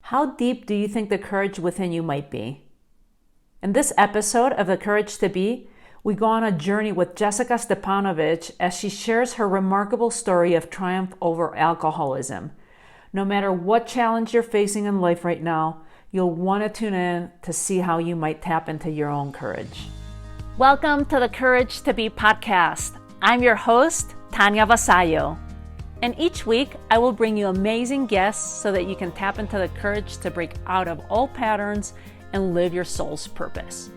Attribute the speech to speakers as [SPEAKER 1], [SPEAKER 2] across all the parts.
[SPEAKER 1] How deep do you think the courage within you might be? In this episode of The Courage to Be, we go on a journey with Jessica Stipanovic as she shares her remarkable story of triumph over alcoholism. No matter what challenge you're facing in life right now, you'll want to tune in to see how you might tap into your own courage. Welcome to the Courage to Be podcast. I'm your host, Tanya Vasallo. And each week, I will bring you amazing guests so that you can tap into the courage to break out of old patterns and live your soul's purpose.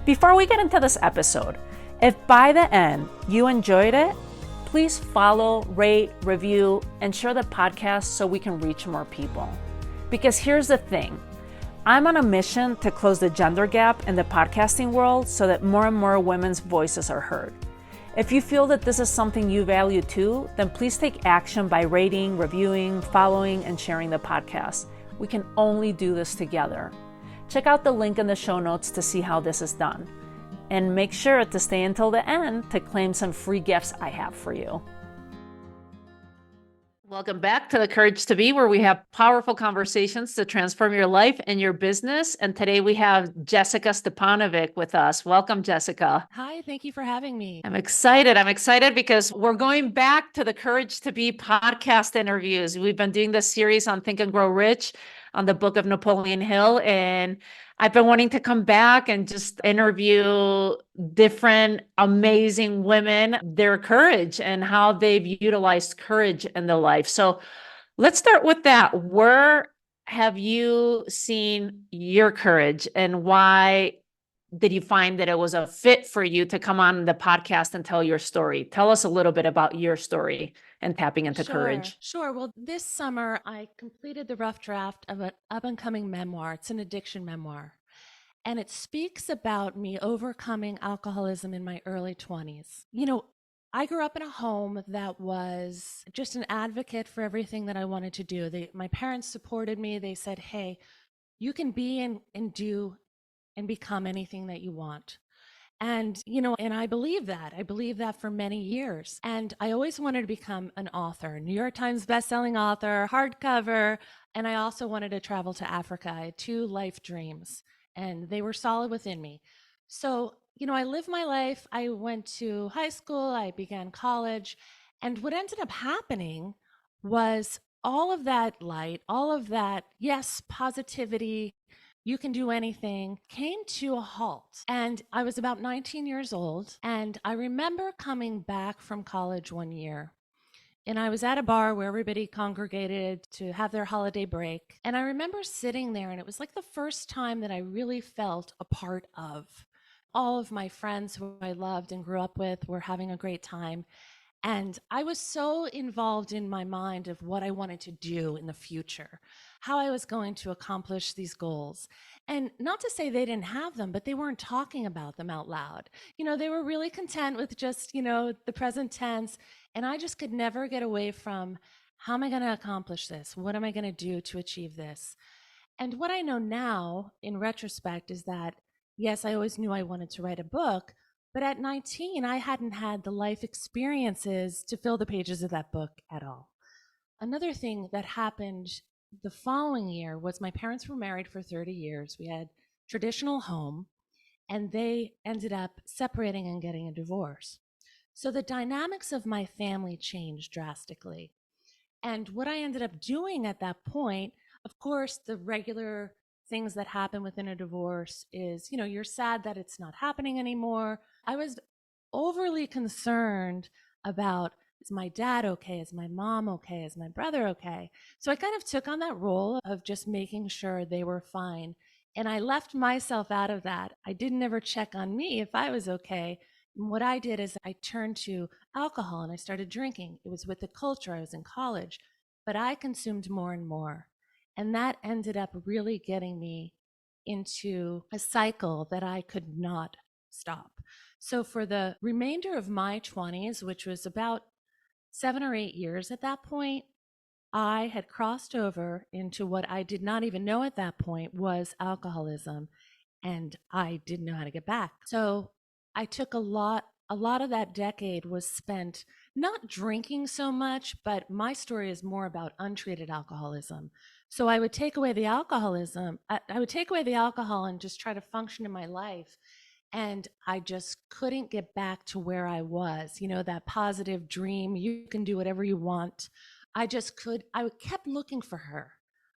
[SPEAKER 1] Before we get into this episode, if by the end you enjoyed it, please follow, rate, review, and share the podcast so we can reach more people. Because here's the thing, I'm on a mission to close the gender gap in the podcasting world so that more and more women's voices are heard. If you feel that this is something you value too, then please take action by rating, reviewing, following, and sharing the podcast. We can only do this together. Check out the link in the show notes to see how this is done. And make sure to stay until the end to claim some free gifts I have for you. Welcome back to The Courage to Be, where we have powerful conversations to transform your life and your business. And today we have Jessica Stipanovic with us. Welcome, Jessica.
[SPEAKER 2] Hi, thank you for having me.
[SPEAKER 1] I'm excited. I'm excited because we're going back to the Courage to Be podcast interviews. We've been doing this series on Think and Grow Rich on the book of Napoleon Hill. And I've been wanting to come back and just interview different amazing women, their courage and how they've utilized courage in their life. So let's start with that. Where have you seen your courage and why did you find that it was a fit for you to come on the podcast and tell your story? Tell us a little bit about your story and tapping into courage.
[SPEAKER 2] Sure. Well, this summer I completed the rough draft of an up-and-coming memoir. It's an addiction memoir. And it speaks about me overcoming alcoholism in my early 20s. I grew up in a home that was just an advocate for everything that I wanted to do. My parents supported me. They said, hey, you can be and do and become anything that you want. And I believe that. I believe that for many years. And I always wanted to become an author, New York Times bestselling author, hardcover. And I also wanted to travel to Africa. I had 2 life dreams, and they were solid within me. So, I lived my life. I went to high school, I began college. And what ended up happening was all of that light, all of that, yes, positivity, you can do anything, came to a halt. And I was about 19 years old. And I remember coming back from college one year. And I was at a bar where everybody congregated to have their holiday break. And I remember sitting there, and it was like the first time that I really felt a part of. All of my friends who I loved and grew up with were having a great time. And I was so involved in my mind of what I wanted to do in the future, how I was going to accomplish these goals. And not to say they didn't have them, but they weren't talking about them out loud. They were really content with just, the present tense. And I just could never get away from, how am I going to accomplish this? What am I going to do to achieve this? And what I know now in retrospect is that, yes, I always knew I wanted to write a book. But at 19, I hadn't had the life experiences to fill the pages of that book at all. Another thing that happened the following year was my parents were married for 30 years. We had traditional home, and they ended up separating and getting a divorce. So the dynamics of my family changed drastically. And what I ended up doing at that point, of course, the regular things that happen within a divorce is, you're sad that it's not happening anymore. I was overly concerned about, is my dad okay? Is my mom okay? Is my brother okay? So I kind of took on that role of just making sure they were fine. And I left myself out of that. I didn't ever check on me if I was okay. And what I did is I turned to alcohol and I started drinking. It was with the culture. I was in college, but I consumed more and more. And that ended up really getting me into a cycle that I could not stop. So for the remainder of my 20s, which was about 7 or 8 years at that point, I had crossed over into what I did not even know at that point was alcoholism, and I didn't know how to get back. So I took a lot of that decade was spent not drinking so much, but my story is more about untreated alcoholism. So I would take away the alcoholism. I would take away the alcohol and just try to function in my life. And I just couldn't get back to where I was, that positive dream. You can do whatever you want. I kept looking for her.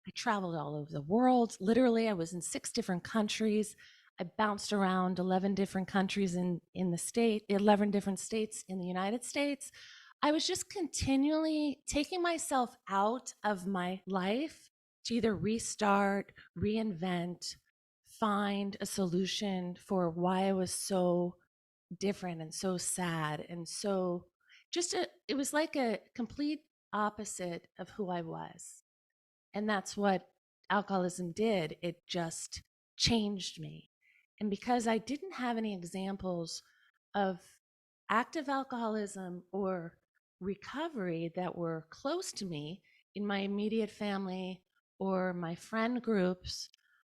[SPEAKER 2] I traveled all over the world. Literally, I was in 6 different countries. I bounced around 11 different countries in the state, 11 different states in the United States. I was just continually taking myself out of my life to either restart, reinvent, find a solution for why I was so different and so sad and so it was like a complete opposite of who I was. And that's what alcoholism did. It just changed me. And because I didn't have any examples of active alcoholism or recovery that were close to me in my immediate family or my friend groups,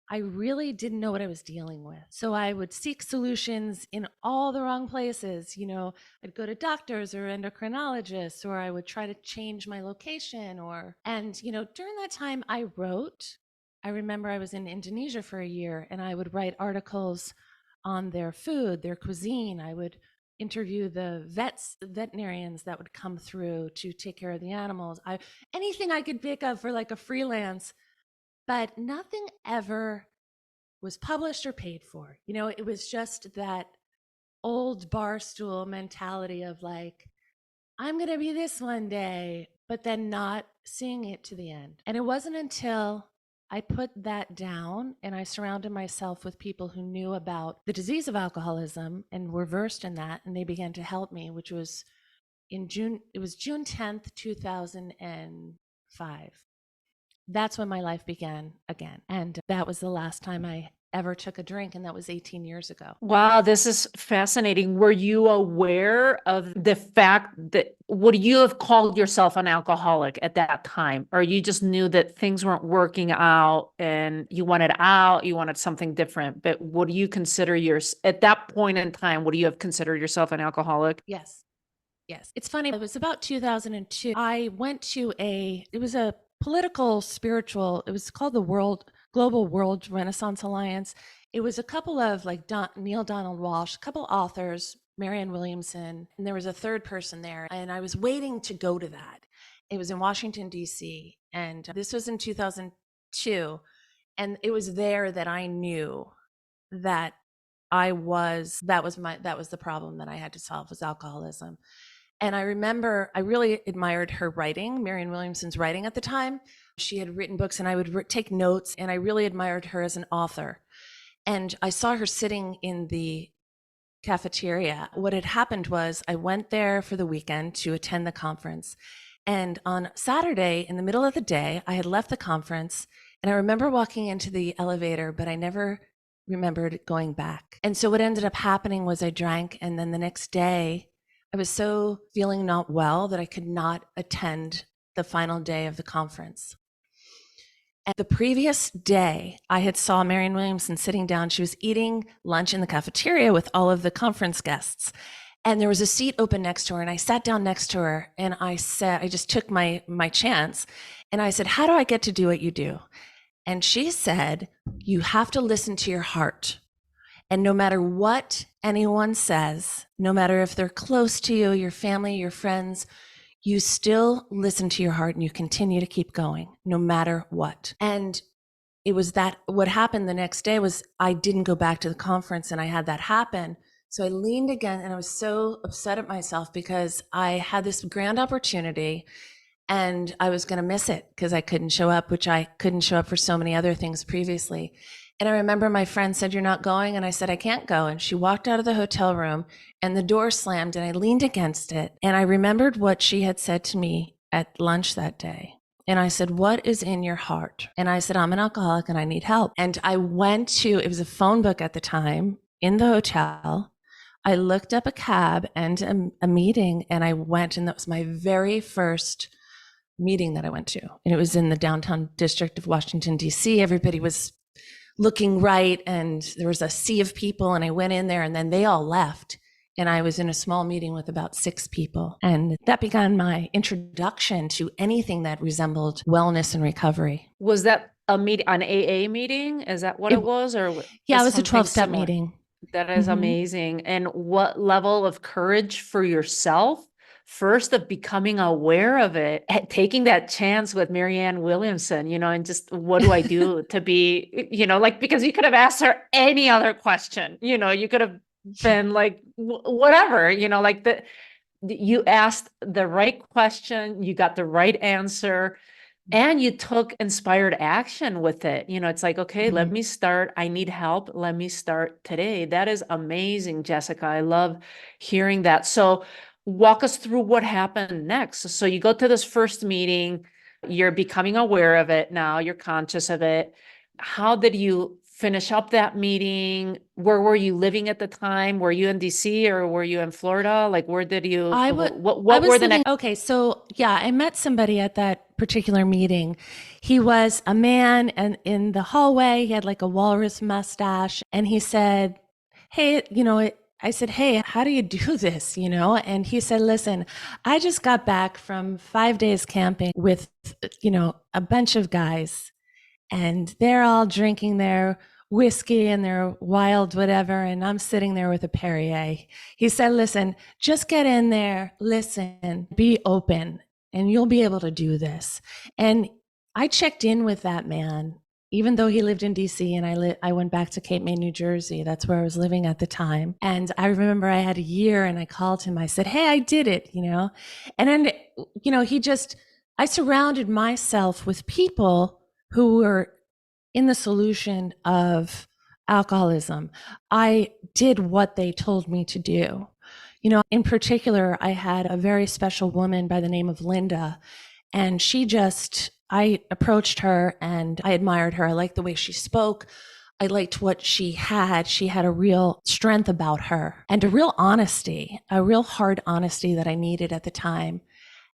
[SPEAKER 2] I really didn't know what I was dealing with. So I would seek solutions in all the wrong places. I'd go to doctors or endocrinologists, or I would try to change my location during that time I wrote. I remember I was in Indonesia for a year and I would write articles on their food, their cuisine. I would interview the veterinarians that would come through to take care of the animals. Anything I could pick up for like a freelance, but nothing ever was published or paid for. It was just that old barstool mentality of like, I'm going to be this one day, but then not seeing it to the end. And it wasn't until I put that down and I surrounded myself with people who knew about the disease of alcoholism and were versed in that, and they began to help me, which was June 10th, 2005. That's when my life began again. And that was the last time I ever took a drink, and that was 18 years ago.
[SPEAKER 1] Wow, this is fascinating. Were you aware of the fact that, would you have called yourself an alcoholic at that time? Or you just knew that things weren't working out and you wanted something different? But would you consider at that point in time, would you have considered yourself an alcoholic?
[SPEAKER 2] Yes. Yes. It's funny. It was about 2002. I went to it was a political, spiritual, it was called the Global World Renaissance Alliance. It was a couple of like Neil Donald Walsh, a couple authors, Marianne Williamson, and there was a third person there. And I was waiting to go to that. It was in Washington, D.C. And this was in 2002. And it was there that I knew that that was the problem that I had to solve, was alcoholism. And I remember I really admired her writing, Marianne Williamson's writing at the time. She had written books and I would take notes, and I really admired her as an author. And I saw her sitting in the cafeteria. What had happened was I went there for the weekend to attend the conference. And on Saturday, in the middle of the day, I had left the conference, and I remember walking into the elevator, but I never remembered going back. And so what ended up happening was I drank, and then the next day, I was so feeling not well that I could not attend the final day of the conference. And the previous day, I had saw Marianne Williamson sitting down. She was eating lunch in the cafeteria with all of the conference guests. And there was a seat open next to her. And I sat down next to her and I just took my chance. And I said, how do I get to do what you do? And she said, you have to listen to your heart. And no matter what anyone says, no matter if they're close to you, your family, your friends, you still listen to your heart and you continue to keep going no matter what. And it was that what happened the next day was I didn't go back to the conference, and I had that happen. So I leaned again, and I was so upset at myself because I had this grand opportunity and I was going to miss it because I couldn't show up, which I couldn't show up for so many other things previously. And I remember my friend said, you're not going? And I said, I can't go. And she walked out of the hotel room and the door slammed and I leaned against it. And I remembered what she had said to me at lunch that day. And I said, what is in your heart? And I said, I'm an alcoholic and I need help. And I went to, it was a phone book at the time in the hotel. I looked up a cab and a meeting, and I went, and that was my very first meeting that I went to. And it was in the downtown district of Washington, D.C. Everybody was looking right, and there was a sea of people, and I went in there, and then they all left. And I was in a small meeting with about 6 people. And that began my introduction to anything that resembled wellness and recovery.
[SPEAKER 1] Was that a meet an AA meeting? Is that what
[SPEAKER 2] It,
[SPEAKER 1] it was, or
[SPEAKER 2] yeah, it was a
[SPEAKER 1] something
[SPEAKER 2] 12-step
[SPEAKER 1] similar?
[SPEAKER 2] meeting.
[SPEAKER 1] That is
[SPEAKER 2] Mm-hmm.
[SPEAKER 1] amazing. And what level of courage for yourself, first of becoming aware of it, taking that chance with Marianne Williamson, and just what do I do to be, like, because you could have asked her any other question, you could have been like, whatever, like you asked the right question, you got the right answer, and you took inspired action with it. It's like, okay, let
[SPEAKER 2] Mm-hmm.
[SPEAKER 1] me start. I need help. Let me start today. That is amazing, Jessica. I love hearing that. So walk us through what happened next. So you go to this first meeting, you're becoming aware of it now, you're conscious of it. How did you finish up that meeting? Where were you living at the time? Were you in DC or were you in Florida? Like, where did you,
[SPEAKER 2] I
[SPEAKER 1] what were
[SPEAKER 2] was
[SPEAKER 1] the
[SPEAKER 2] living,
[SPEAKER 1] next?
[SPEAKER 2] okay, so yeah, I met somebody at that particular meeting. He was a man, and in the hallway, he had like a walrus mustache, and he said, hey, I said, hey, how do you do this? And he said, listen, I just got back from 5 days camping with, a bunch of guys, and they're all drinking their whiskey and their wild whatever, and I'm sitting there with a Perrier. He said, listen, just get in there, listen, be open, and you'll be able to do this. And I checked in with that man, even though he lived in DC, and I went back to Cape May, New Jersey. That's where I was living at the time. And I remember I had a year, and I called him. I said, hey, I did it, And then, I surrounded myself with people who were in the solution of alcoholism. I did what they told me to do. In particular, I had a very special woman by the name of Linda, and I approached her and I admired her. I liked the way she spoke. I liked what she had. She had a real strength about her and a real honesty, a real hard honesty that I needed at the time.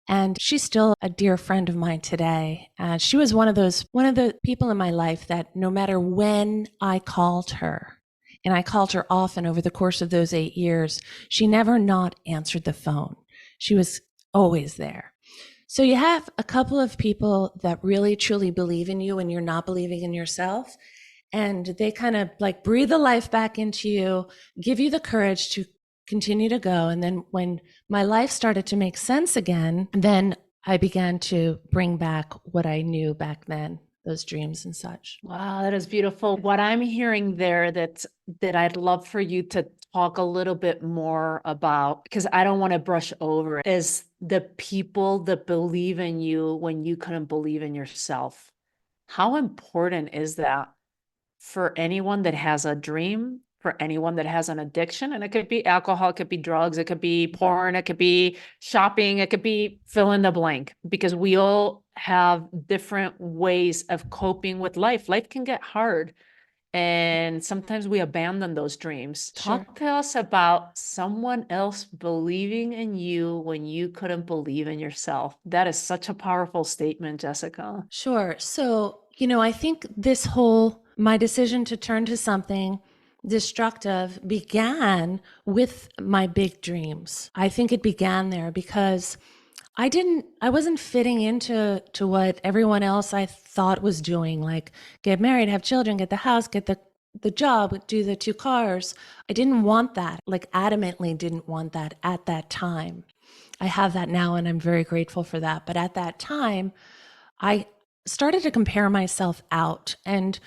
[SPEAKER 2] And she's still a dear friend of mine today. She was one of the people in my life that no matter when I called her, and I called her often over the course of those 8 years, she never not answered the phone. She was always there. So you have a couple of people that really truly believe in you when you're not believing in yourself. And they kind of like breathe the life back into you, give you the courage to continue to go. And then when my life started to make sense again, then I began to bring back what I knew back then, those dreams and such.
[SPEAKER 1] Wow, that is beautiful. What I'm hearing there that I'd love for you to talk a little bit more about, because I don't want to brush over, is the people that believe in you when you couldn't believe in yourself. How important is that for anyone that has a dream, for anyone that has an addiction? And it could be alcohol, it could be drugs, it could be porn, it could be shopping, it could be fill in the blank, because we all have different ways of coping with life. Life can get hard, and sometimes we abandon those dreams.
[SPEAKER 2] Sure.
[SPEAKER 1] Talk to us about someone else believing in you when you couldn't believe in yourself. That is such a powerful statement, Jessica.
[SPEAKER 2] Sure. So, I think my decision to turn to something destructive began with my big dreams. I think it began there because I wasn't fitting into what everyone else I thought was doing, like get married, have children, get the house, get the job, do the 2 cars. I didn't want that, like adamantly didn't want that at that time. I have that now and I'm very grateful for that. But at that time, I started to compare myself out. And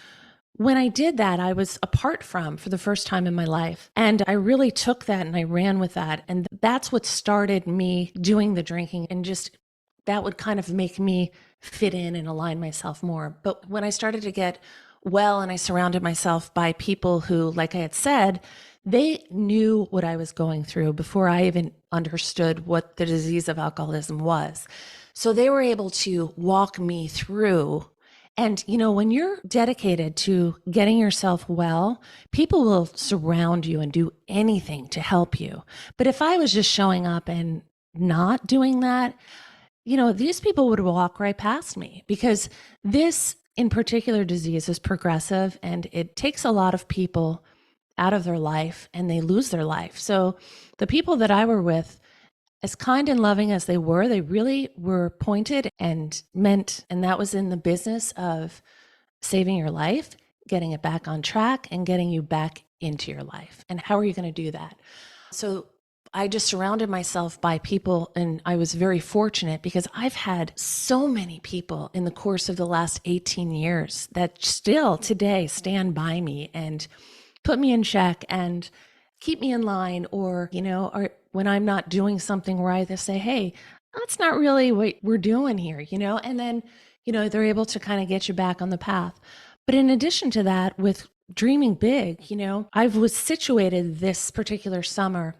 [SPEAKER 2] when I did that, I was apart from for the first time in my life. And I really took that and I ran with that. And that's what started me doing the drinking, and just that would kind of make me fit in and align myself more. But when I started to get well and I surrounded myself by people who, like I had said, they knew what I was going through before I even understood what the disease of alcoholism was. So they were able to walk me through. And, when you're dedicated to getting yourself well, people will surround you and do anything to help you. But if I was just showing up and not doing that, these people would walk right past me, because this in particular disease is progressive and it takes a lot of people out of their life and they lose their life. So the people that I were with, as kind and loving as they really were pointed and meant, and that was in the business of saving your life, getting it back on track, and getting you back into your life. And how are you going to do that? So I just surrounded myself by people, and I was very fortunate because I've had so many people in the course of the last 18 years that still today stand by me and put me in check and keep me in line, or when I'm not doing something where I just say, hey, that's not really what we're doing here, and then, they're able to kind of get you back on the path. But in addition to that, with dreaming big, I was situated this particular summer.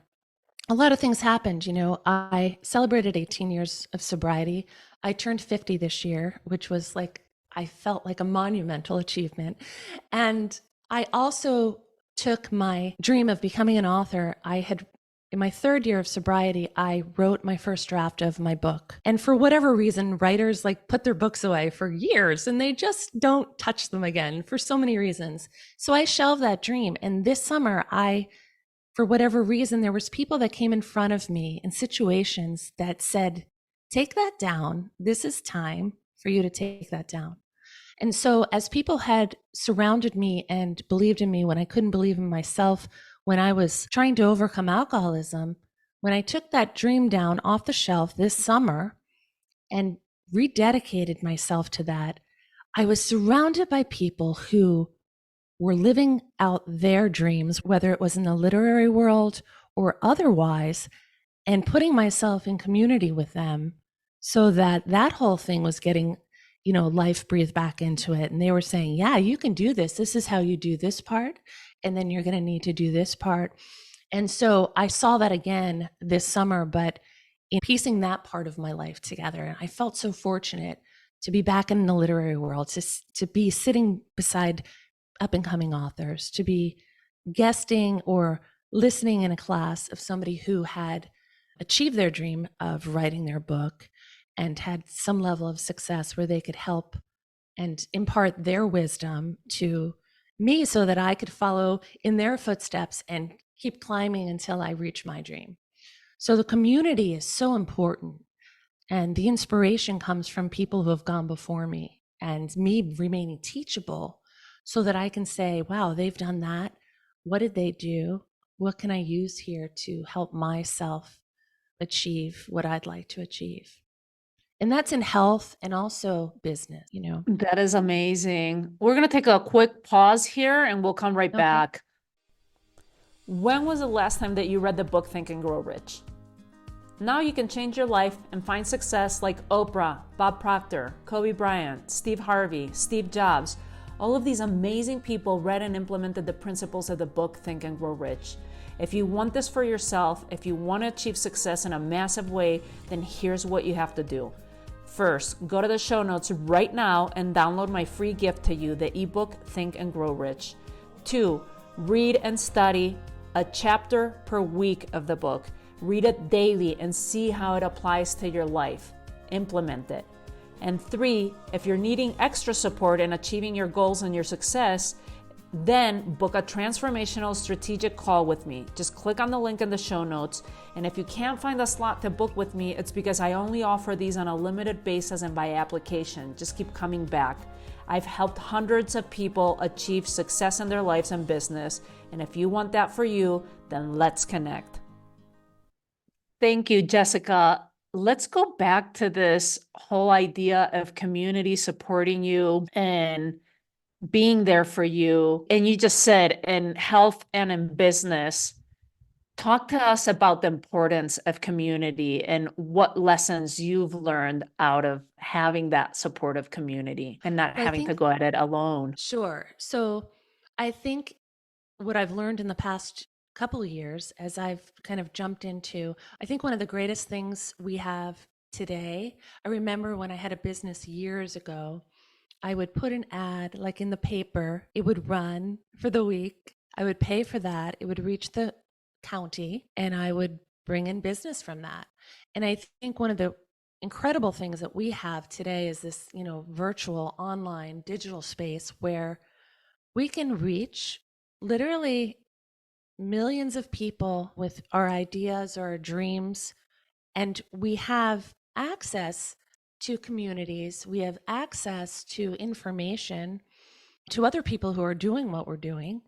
[SPEAKER 2] A lot of things happened. I celebrated 18 years of sobriety. I turned 50 this year, which was like, I felt like a monumental achievement. And I also took my dream of becoming an author. In my third year of sobriety, I wrote my first draft of my book. And for whatever reason, writers like put their books away for years and they just don't touch them again for so many reasons. So I shelved that dream. And this summer, for whatever reason, there was people that came in front of me in situations that said, take that down. This is time for you to take that down. And so as people had surrounded me and believed in me when I couldn't believe in myself, when I was trying to overcome alcoholism, when I took that dream down off the shelf this summer and rededicated myself to that, I was surrounded by people who were living out their dreams, whether it was in the literary world or otherwise, and putting myself in community with them so that that whole thing was getting, life breathed back into it. And they were saying, yeah, you can do this. This is how you do this part. And then you're going to need to do this part. And so I saw that again this summer, but in piecing that part of my life together. And I felt so fortunate to be back in the literary world, to be sitting beside up and coming authors, to be guesting or listening in a class of somebody who had achieved their dream of writing their book and had some level of success where they could help and impart their wisdom to me so that I could follow in their footsteps and keep climbing until I reach my dream. So the community is so important. And the inspiration comes from people who have gone before me and me remaining teachable so that I can say, wow, they've done that. What did they do? What can I use here to help myself achieve what I'd like to achieve? And that's in health and also business.
[SPEAKER 1] That is amazing. We're going to take a quick pause here and we'll come right
[SPEAKER 2] Okay.
[SPEAKER 1] back. When was the last time that you read the book Think and Grow Rich? Now you can change your life and find success like Oprah, Bob Proctor, Kobe Bryant, Steve Harvey, Steve Jobs. All of these amazing people read and implemented the principles of the book Think and Grow Rich. If you want this for yourself, if you want to achieve success in a massive way, then here's what you have to do. First, go to the show notes right now and download my free gift to you, the ebook Think and Grow Rich. 2, read and study a chapter per week of the book. Read it daily and see how it applies to your life. Implement it. And 3, if you're needing extra support in achieving your goals and your success, then book a transformational strategic call with me. Just click on the link in the show notes. And if you can't find a slot to book with me, it's because I only offer these on a limited basis and by application. Just keep coming back. I've helped hundreds of people achieve success in their lives and business. And if you want that for you, then let's connect. Thank you, Jessica. Let's go back to this whole idea of community supporting you and being there for you. And you just said in health and in business, talk to us about the importance of community and what lessons you've learned out of having that supportive community and not having to go at it alone.
[SPEAKER 2] Sure. So I think what I've learned in the past couple of years as I've kind of jumped into, I think one of the greatest things we have today, I remember when I had a business years ago, I would put an ad like in the paper, it would run for the week. I would pay for that. It would reach the county and I would bring in business from that. And I think one of the incredible things that we have today is this, virtual online digital space where we can reach literally millions of people with our ideas or our dreams, and we have access to communities, we have access to information, to other people who are doing what we're doing.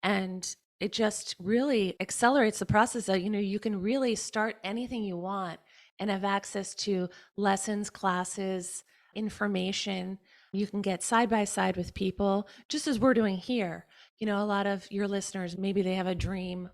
[SPEAKER 2] And it just really accelerates the process that, you can really start anything you want and have access to lessons, classes, information. You can get side by side with people, just as we're doing here. A lot of your listeners, maybe they have a dream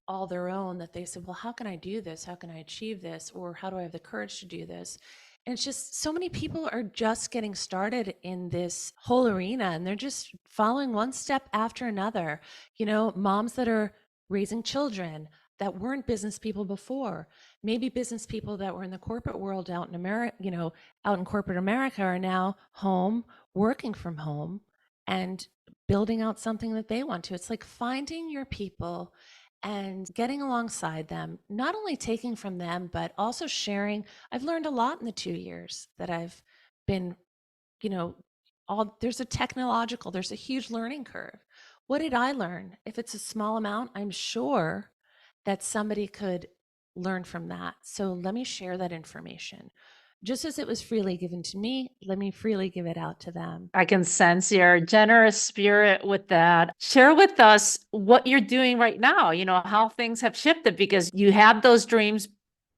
[SPEAKER 2] all their own that they said, well, how can I do this? How can I achieve this? Or how do I have the courage to do this? And it's just so many people are just getting started in this whole arena, and they're just following one step after another. Moms that are raising children that weren't business people before, maybe business people that were in the corporate world out in America, out in corporate America, are now home, working from home, and building out something that they want to. It's like finding your people and getting alongside them, not only taking from them, but also sharing. I've learned a lot in the 2 years that I've been, you know, there's a huge learning curve. What did I learn? If it's a small amount, I'm sure that somebody could learn from that. So let me share that information. Just as it was freely given to me, let me freely give it out to them.
[SPEAKER 1] I can sense your generous spirit with that. Share with us what you're doing right now, how things have shifted, because you had those dreams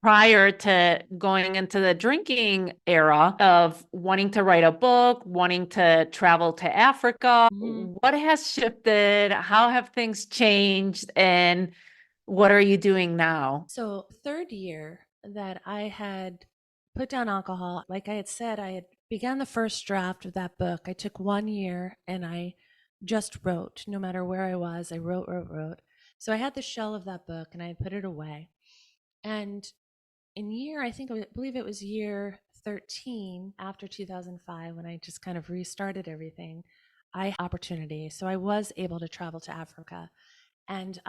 [SPEAKER 1] prior to going into the drinking era of wanting to write a book, wanting to travel to Africa. What has shifted? How have things changed? And what are you doing now?
[SPEAKER 2] So, third year that I had put down alcohol, like I had said, I had began the first draft of that book. I took 1 year and I just wrote. No matter where I was, I wrote. So I had the shell of that book and I had put it away. And I believe it was year 13 after 2005, when I just kind of restarted everything, I had opportunity. So I was able to travel to Africa. And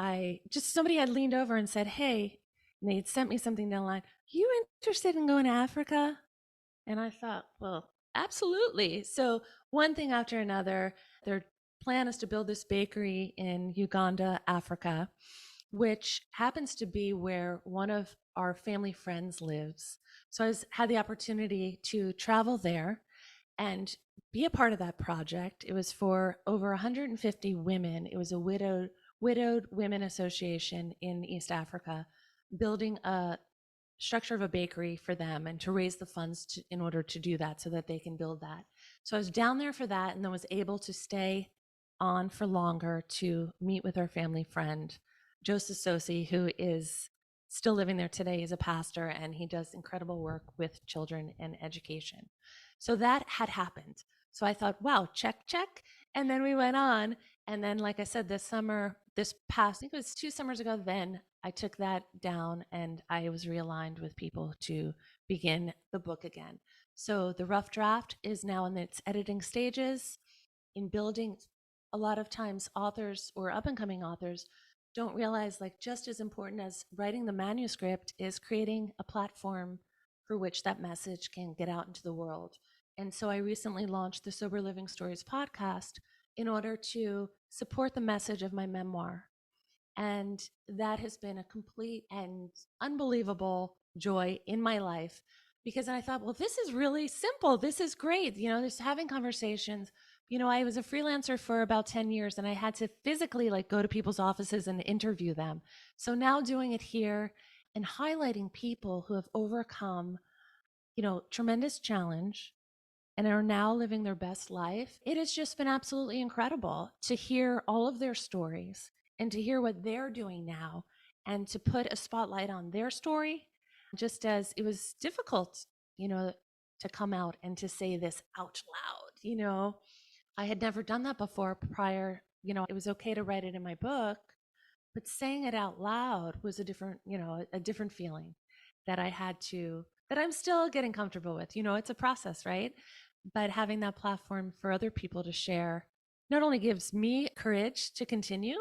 [SPEAKER 2] somebody had leaned over and said, hey, and they had sent me something down the line, you interested in going to Africa? And I thought, well, absolutely. So one thing after another, their plan is to build this bakery in Uganda, Africa, which happens to be where one of our family friends lives. So had the opportunity to travel there and be a part of that project. It was for over 150 women. It was a widowed women association in East Africa, building a structure of a bakery for them and to raise the funds in order to do that so that they can build that. So I was down there for that, and then was able to stay on for longer to meet with our family friend, Joseph Sosi, who is still living there today. He's a pastor and he does incredible work with children and education. So that had happened. So I thought, wow, check, check. And then we went on. And then, like I said, I think it was 2 summers ago, then I took that down and I was realigned with people to begin the book again. So the rough draft is now in its editing stages. In building, a lot of times authors or up and coming authors don't realize, like, just as important as writing the manuscript is creating a platform for which that message can get out into the world. And so I recently launched the Sober Living Stories podcast in order to support the message of my memoir. And that has been a complete and unbelievable joy in my life, because I thought, well, this is really simple. This is great. Just having conversations. I was a freelancer for about 10 years and I had to physically go to people's offices and interview them. So now doing it here and highlighting people who have overcome, tremendous challenge and are now living their best life. It has just been absolutely incredible to hear all of their stories and to hear what they're doing now and to put a spotlight on their story, just as it was difficult, to come out and to say this out loud. I had never done that before prior. It was okay to write it in my book, but saying it out loud was a different feeling that I'm still getting comfortable with. It's a process, right? But having that platform for other people to share not only gives me courage to continue,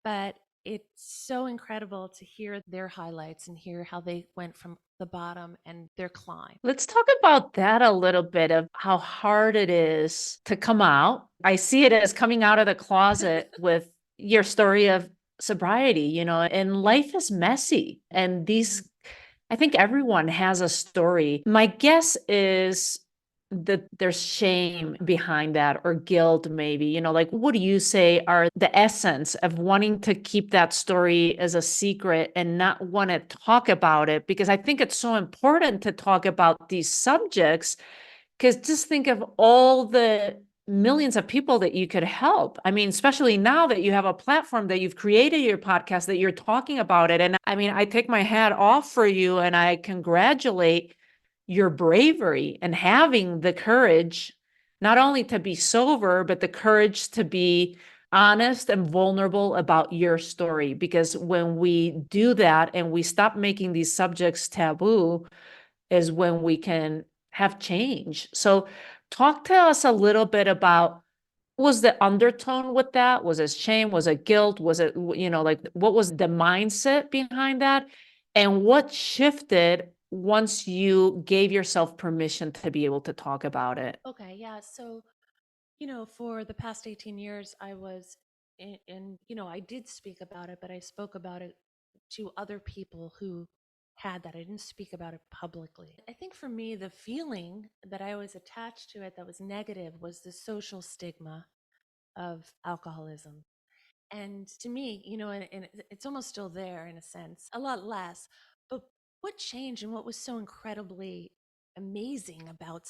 [SPEAKER 2] but it's so incredible to hear their highlights and hear how they went from the bottom and their climb.
[SPEAKER 1] Let's talk about that a little bit, of how hard it is to come out. I see it as coming out of the closet with your story of sobriety, and life is messy. And I think everyone has a story. My guess is that there's shame behind that or guilt, maybe. Like, what do you say are the essence of wanting to keep that story as a secret and not want to talk about it? Because I think it's so important to talk about these subjects, because just think of all the millions of people that you could help. I mean, especially now that you have a platform, that you've created your podcast, that you're talking about it. And I mean, I take my hat off for you and I congratulate your bravery and having the courage, not only to be sober, but the courage to be honest and vulnerable about your story. Because when we do that and we stop making these subjects taboo, is when we can have change. So talk to us a little bit about, was the undertone with that? Was it shame? Was it guilt? Was it, like, what was the mindset behind that? And what shifted once you gave yourself permission to be able to talk about it?
[SPEAKER 2] Okay, yeah. So, for the past 18 years, I was I did speak about it, but I spoke about it to other people who had that. I didn't speak about it publicly. I think for me, the feeling that I was attached to it that was negative was the social stigma of alcoholism. And to me, and it's almost still there in a sense, a lot less. But what changed and what was so incredibly amazing about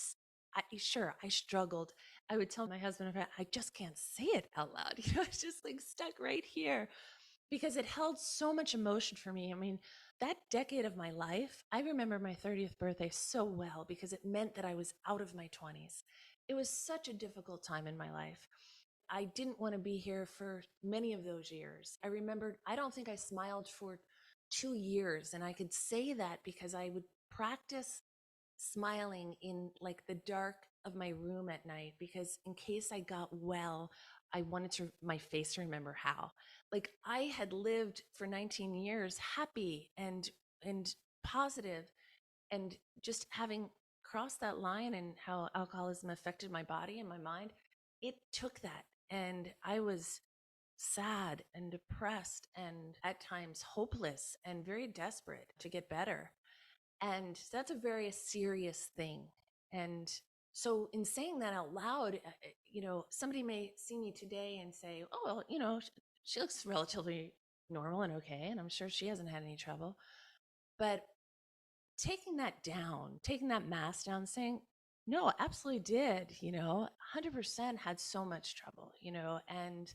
[SPEAKER 2] sure, I struggled. I would tell my husband, I just can't say it out loud. It's just like stuck right here because it held so much emotion for me. I mean, that decade of my life, I remember my 30th birthday so well because it meant that I was out of my 20s. It was such a difficult time in my life. I didn't want to be here for many of those years. I remembered, I don't think I smiled for 2 years. And I could say that because I would practice smiling in like the dark of my room at night because in case I got well, I wanted to my face to remember how. Like I had lived for 19 years happy and positive, and just having crossed that line and how alcoholism affected my body and my mind, it took that. And I was sad and depressed and at times hopeless and very desperate to get better. And that's a very serious thing. And so, in saying that out loud, somebody may see me today and say, oh, well, she looks relatively normal and okay. And I'm sure she hasn't had any trouble. But taking that down, taking that mask down, saying, no, absolutely did, 100% had so much trouble, and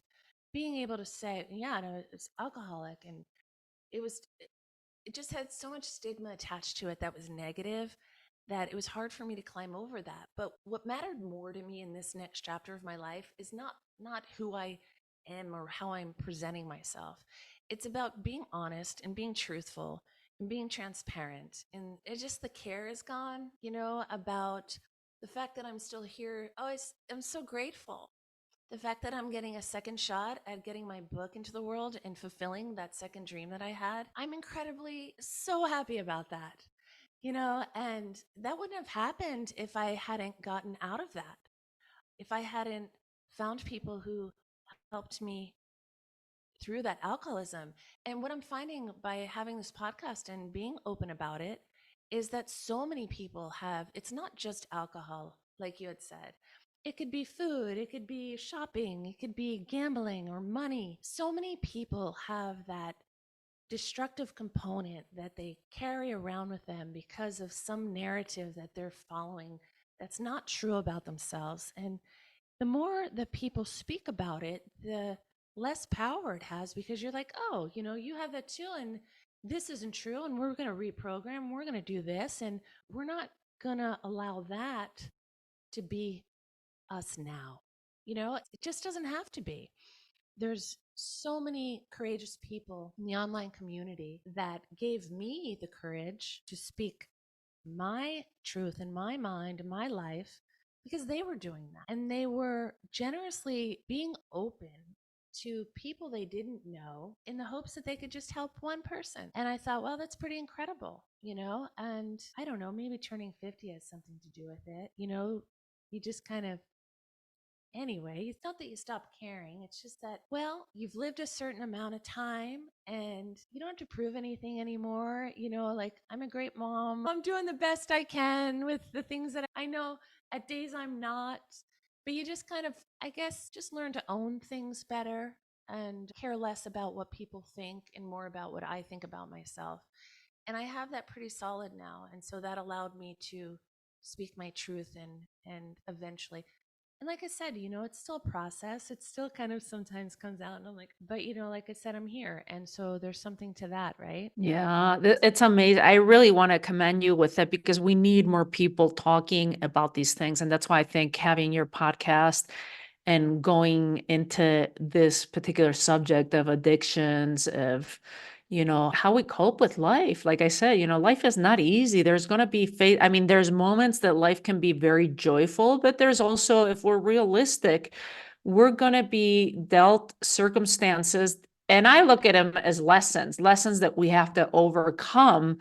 [SPEAKER 2] being able to say, yeah, no, it's alcoholic. And it was, it just had so much stigma attached to it that was negative that it was hard for me to climb over that. But what mattered more to me in this next chapter of my life is not who I am or how I'm presenting myself. It's about being honest and being truthful and being transparent. And it just the care is gone, about the fact that I'm still here. Oh, I'm so grateful. The fact that I'm getting a second shot at getting my book into the world and fulfilling that second dream that I had, I'm incredibly so happy about that. And that wouldn't have happened if I hadn't gotten out of that. If I hadn't found people who helped me through that alcoholism. And what I'm finding by having this podcast and being open about it is that so many people have, it's not just alcohol, like you had said. It could be food, it could be shopping, it could be gambling or money. So many people have that destructive component that they carry around with them because of some narrative that they're following that's not true about themselves. And the more that people speak about it, the less power it has because you're like, oh, you have that too. And this isn't true. And we're going to reprogram. We're going to do this. And we're not going to allow that to be us now. It just doesn't have to be. There's so many courageous people in the online community that gave me the courage to speak my truth in my mind, in my life, because they were doing that. And they were generously being open to people they didn't know in the hopes that they could just help one person. And I thought, well, that's pretty incredible, And I don't know, maybe turning 50 has something to do with it. You just kind of anyway. It's not that you stop caring. It's just that, well, you've lived a certain amount of time and you don't have to prove anything anymore. Like, I'm a great mom. I'm doing the best I can with the things that I know at days I'm not. But you just kind of, I guess, just learn to own things better and care less about what people think and more about what I think about myself. And I have that pretty solid now. And so that allowed me to speak my truth and eventually, and like I said, it's still a process. It still kind of sometimes comes out and I'm like, but like I said, I'm here. And so there's something to that, right?
[SPEAKER 1] Yeah, it's amazing. I really want to commend you with it because we need more people talking about these things. And that's why I think having your podcast and going into this particular subject of addictions, of, how we cope with life. Like I said, life is not easy. There's going to be I mean, there's moments that life can be very joyful, but there's also, if we're realistic, we're going to be dealt circumstances, and I look at them as lessons that we have to overcome,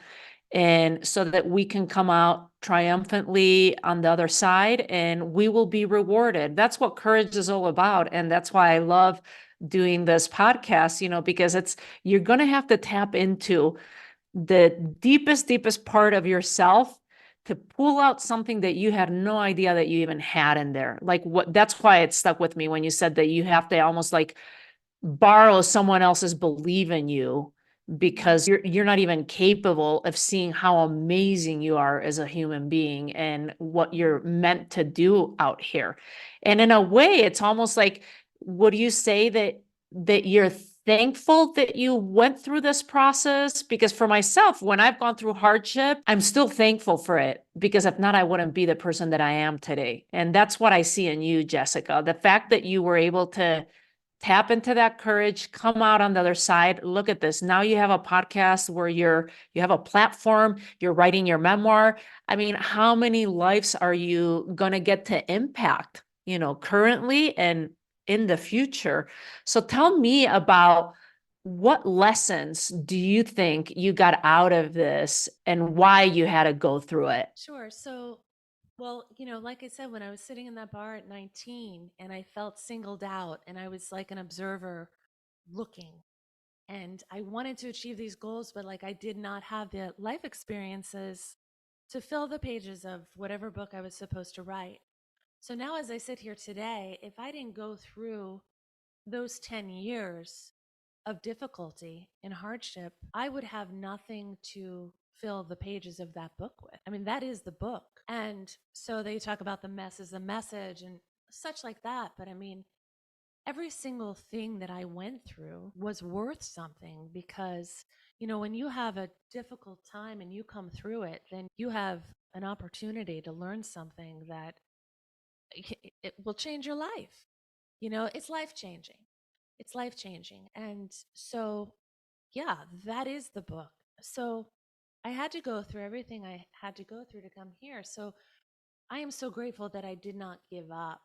[SPEAKER 1] and so that we can come out triumphantly on the other side and we will be rewarded. That's what courage is all about. And that's why I love doing this podcast, because you're going to have to tap into the deepest part of yourself to pull out something that you had no idea that you even had in there. Like, that's why it stuck with me when you said that you have to almost like borrow someone else's belief in you, because you're not even capable of seeing how amazing you are as a human being and what you're meant to do out here. And in a way, it's almost like, would you say that you're thankful that you went through this process? Because for myself, when I've gone through hardship, I'm still thankful for it, because if not, I wouldn't be the person that I am today. And that's what I see in you, Jessica. The fact that you were able to tap into that courage, come out on the other side. Look at this. Now you have a podcast where you have a platform, you're writing your memoir. I mean, how many lives are you going to get to impact, currently and in the future? So tell me about, what lessons do you think you got out of this and why you had to go through it?
[SPEAKER 2] Sure. So, well, like I said, when I was sitting in that bar at 19 and I felt singled out and I was like an observer looking, and I wanted to achieve these goals, but like I did not have the life experiences to fill the pages of whatever book I was supposed to write. So now, as I sit here today, if I didn't go through those 10 years of difficulty and hardship, I would have nothing to fill the pages of that book with. I mean, that is the book. And so they talk about the mess as a message and such like that. But I mean, every single thing that I went through was worth something because, when you have a difficult time and you come through it, then you have an opportunity to learn something that it will change your life. It's life changing. It's life changing. And so, yeah, that is the book. So I had to go through everything I had to go through to come here. So I am so grateful that I did not give up,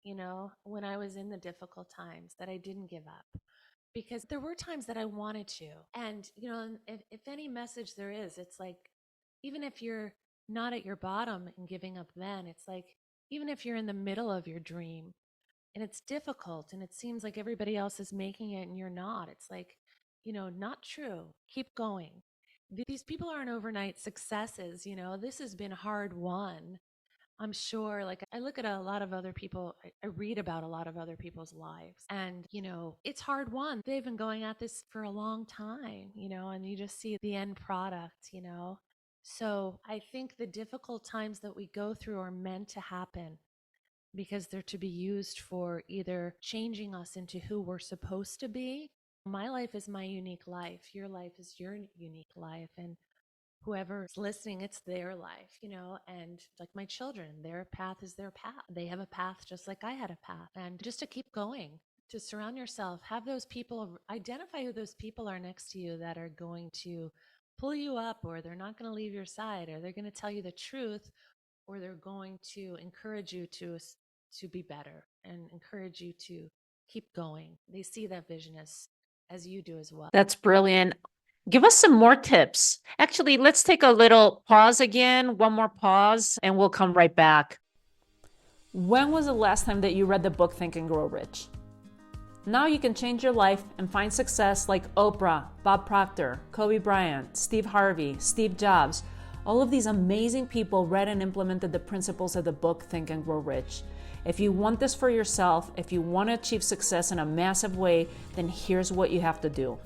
[SPEAKER 2] when I was in the difficult times, that I didn't give up because there were times that I wanted to. And, if any message there is, it's like, even if you're not at your bottom and giving up, then it's like, even if you're in the middle of your dream and it's difficult and it seems like everybody else is making it and you're not, it's like, not true. Keep going. These people aren't overnight successes. This has been hard won. I'm sure, like, I look at a lot of other people, I read about a lot of other people's lives, and, it's hard won. They've been going at this for a long time, and you just see the end product. So I think the difficult times that we go through are meant to happen because they're to be used for either changing us into who we're supposed to be. My life is my unique life. Your life is your unique life. And whoever's listening, it's their life, and like my children, their path is their path. They have a path just like I had a path. And just to keep going, to surround yourself, have those people, identify who those people are next to you that are going to pull you up, or they're not going to leave your side, or they're going to tell you the truth, or they're going to encourage you to be better and encourage you to keep going. They see that vision as you do as well.
[SPEAKER 1] That's brilliant. Give us some more tips. Actually, let's take a little pause again, one more pause, and we'll come right back. When was the last time that you read the book Think and Grow Rich? Now you can change your life and find success like Oprah, Bob Proctor, Kobe Bryant, Steve Harvey, Steve Jobs. All of these amazing people read and implemented the principles of the book Think and Grow Rich. If you want this for yourself, if you want to achieve success in a massive way, then here's what you have to do.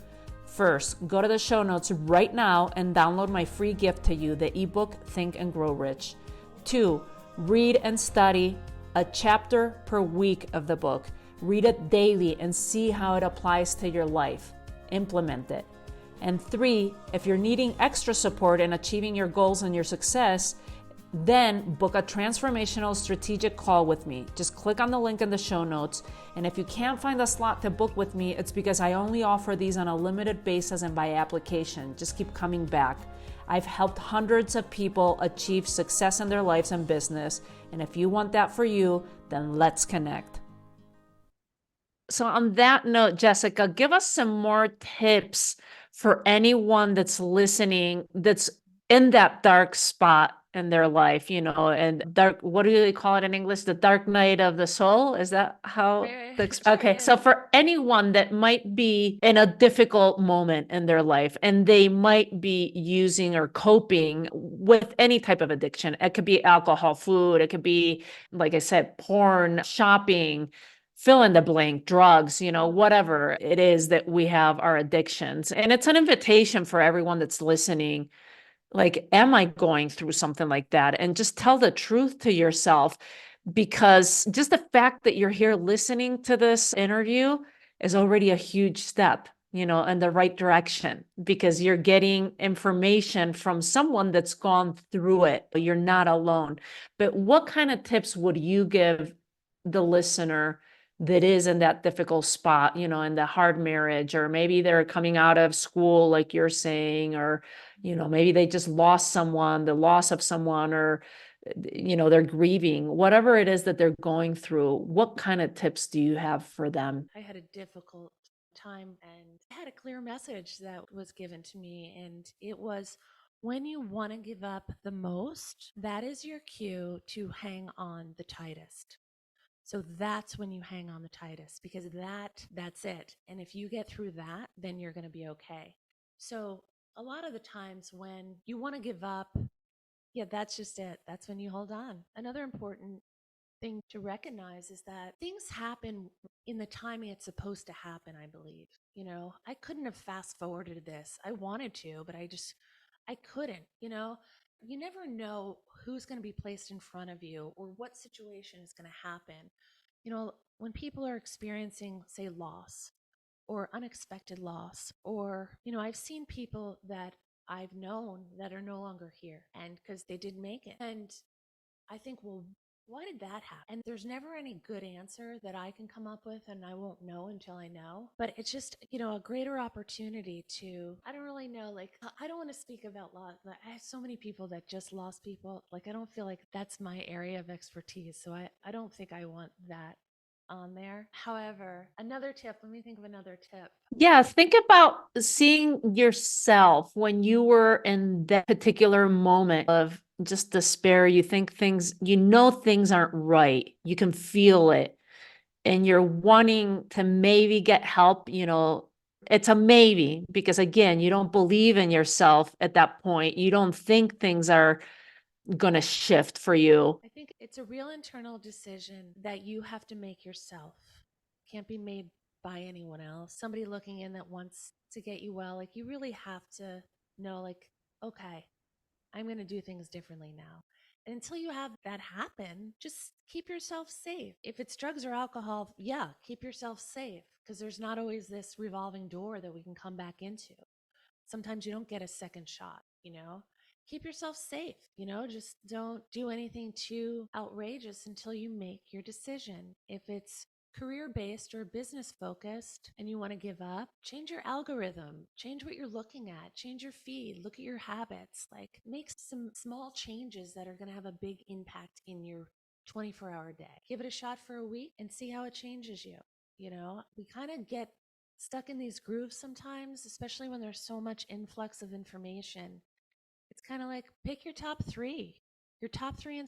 [SPEAKER 1] First, go to the show notes right now and download my free gift to you, the ebook Think and Grow Rich. 2, read and study a chapter per week of the book. Read it daily and see how it applies to your life. Implement it. And 3, if you're needing extra support in achieving your goals and your success, then book a transformational strategic call with me. Just click on the link in the show notes. And if you can't find a slot to book with me, it's because I only offer these on a limited basis and by application. Just keep coming back. I've helped hundreds of people achieve success in their lives and business. And if you want that for you, then let's connect. So on that note, Jessica, give us some more tips for anyone that's listening, that's in that dark spot in their life, and dark, what do they call it in English? The dark night of the soul? Is that how? Okay. So for anyone that might be in a difficult moment in their life and they might be using or coping with any type of addiction, it could be alcohol, food, it could be, like I said, porn, shopping, fill in the blank, drugs, whatever it is that we have our addictions. And it's an invitation for everyone that's listening. Like, am I going through something like that? And just tell the truth to yourself, because just the fact that you're here listening to this interview is already a huge step, in the right direction, because you're getting information from someone that's gone through it. You're not alone. But what kind of tips would you give the listener that is in that difficult spot, in the hard marriage, or maybe they're coming out of school, like you're saying, or, maybe they just lost someone, the loss of someone, or, they're grieving, whatever it is that they're going through. What kind of tips do you have for them?
[SPEAKER 2] I had a difficult time and I had a clear message that was given to me. And it was, when you want to give up the most, that is your cue to hang on the tightest. So that's when you hang on the tightest, because that's it. And if you get through that, then you're going to be okay. So a lot of the times when you want to give up, yeah, that's just it. That's when you hold on. Another important thing to recognize is that things happen in the timing it's supposed to happen, I believe. I couldn't have fast forwarded this. I wanted to, but I couldn't. You never know who's going to be placed in front of you or what situation is going to happen. When people are experiencing, say, loss or unexpected loss, or, I've seen people that I've known that are no longer here, and because they did make it. And I think, well, why did that happen? And there's never any good answer that I can come up with, and I won't know until I know. But it's just, a greater opportunity to, I don't really know, like, I don't want to speak about loss. I have so many people that just lost people. Like, I don't feel like that's my area of expertise. So I don't think I want that on there. However, another tip, let me think of another tip.
[SPEAKER 1] Yeah, think about seeing yourself when you were in that particular moment of just despair. You think things aren't right. You can feel it, and you're wanting to maybe get help. It's a maybe, because again, you don't believe in yourself at that point. You don't think things are going to shift for you.
[SPEAKER 2] I think it's a real internal decision that you have to make yourself. Can't be made by anyone else. Somebody looking in that wants to get you well. Like, you really have to know, like, okay, I'm going to do things differently now. And until you have that happen, just keep yourself safe. If it's drugs or alcohol, yeah, keep yourself safe, because there's not always this revolving door that we can come back into. Sometimes you don't get a second shot. Keep yourself safe, just don't do anything too outrageous until you make your decision. If it's career based or business focused and you want to give up, change your algorithm, change what you're looking at, change your feed, look at your habits, like, make some small changes that are going to have a big impact in your 24-hour day. Give it a shot for a week and see how it changes you. We kind of get stuck in these grooves sometimes, especially when there's so much influx of information. It's kind of like, pick your top three. your top three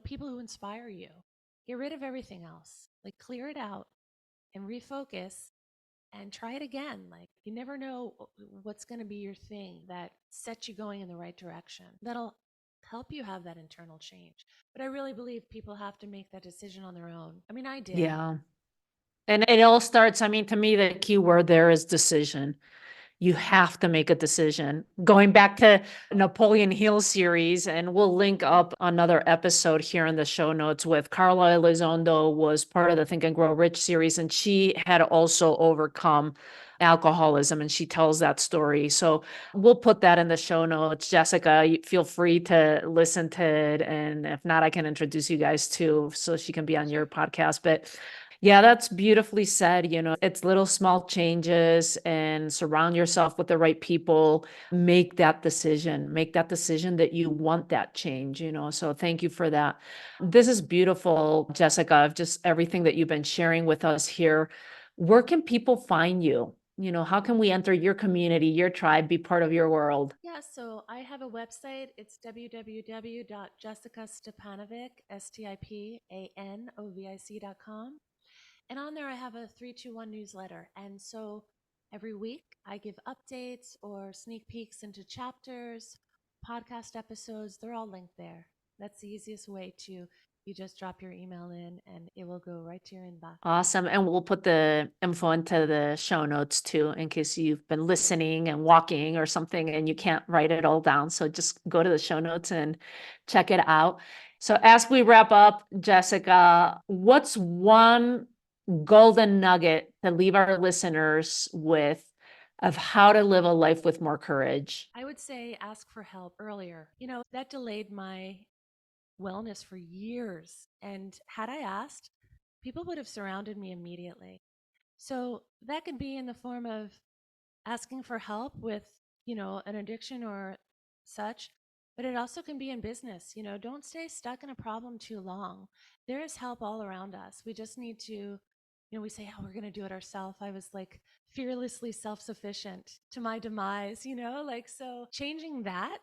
[SPEAKER 2] people who inspire you. Get rid of everything else, like clear it out and refocus and try it again. Like you never know what's going to be your thing that sets you going in the right direction. That'll help you have that internal change. But I really believe people have to make that decision on their own. I mean, I did.
[SPEAKER 1] Yeah. And it all starts, I mean, to me, the key word there is decision. You have to make a decision. Going back to Napoleon Hill series, and we'll link up another episode here in the show notes with Carla Elizondo was part of the Think and Grow Rich series, and she had also overcome alcoholism, and she tells that story. So we'll put that in the show notes. Jessica, feel free to listen to it, and if not, I can introduce you guys too, so she can be on your podcast. But yeah, that's beautifully said. It's little small changes and surround yourself with the right people. Make that decision. Make that decision that you want that change. So thank you for that. This is beautiful, Jessica, of just everything that you've been sharing with us here. Where can people find you? How can we enter your community, your tribe, be part of your world?
[SPEAKER 2] Yeah, so I have a website. It's www.jessicastepanovic.com. And on there, I have a 321 newsletter. And so every week, I give updates or sneak peeks into chapters, podcast episodes. They're all linked there. That's the easiest way to, you just drop your email in and it will go right to your inbox.
[SPEAKER 1] Awesome. And we'll put the info into the show notes too, in case you've been listening and walking or something and you can't write it all down. So just go to the show notes and check it out. So as we wrap up, Jessica, what's one golden nugget to leave our listeners with of how to live a life with more courage?
[SPEAKER 2] I would say ask for help earlier. That delayed my wellness for years. And had I asked, people would have surrounded me immediately. So that can be in the form of asking for help with, an addiction or such, but it also can be in business. Don't stay stuck in a problem too long. There is help all around us. We just need to, we say, oh, we're going to do it ourselves. I was like fearlessly self-sufficient to my demise, so changing that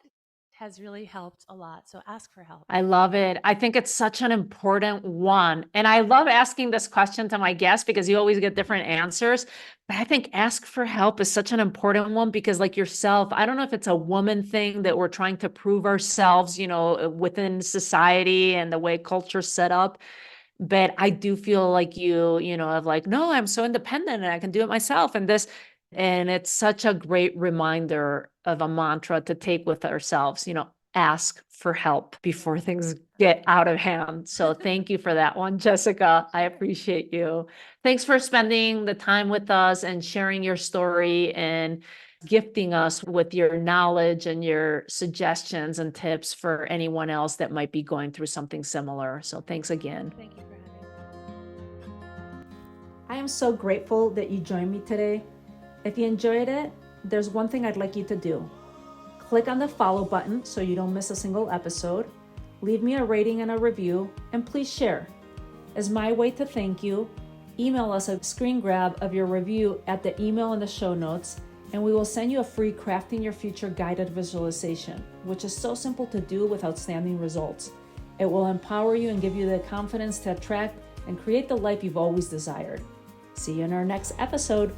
[SPEAKER 2] has really helped a lot. So ask for help.
[SPEAKER 1] I love it. I think it's such an important one. And I love asking this question to my guests because you always get different answers. But I think ask for help is such an important one because, like yourself, I don't know if it's a woman thing that we're trying to prove ourselves, within society and the way culture's set up. But I do feel like of like, no, I'm so independent and I can do it myself. And it's such a great reminder of a mantra to take with ourselves, ask for help before things get out of hand. So thank you for that one, Jessica. I appreciate you. Thanks for spending the time with us and sharing your story and gifting us with your knowledge and your suggestions and tips for anyone else that might be going through something similar. So thanks again.
[SPEAKER 2] Thank you for having me.
[SPEAKER 1] I am so grateful that you joined me today. If you enjoyed it, there's one thing I'd like you to do. Click on the follow button so you don't miss a single episode. Leave me a rating and a review, and please share. As my way to thank you, email us a screen grab of your review at the email in the show notes, and we will send you a free Crafting Your Future guided visualization, which is so simple to do with outstanding results. It will empower you and give you the confidence to attract and create the life you've always desired. See you in our next episode.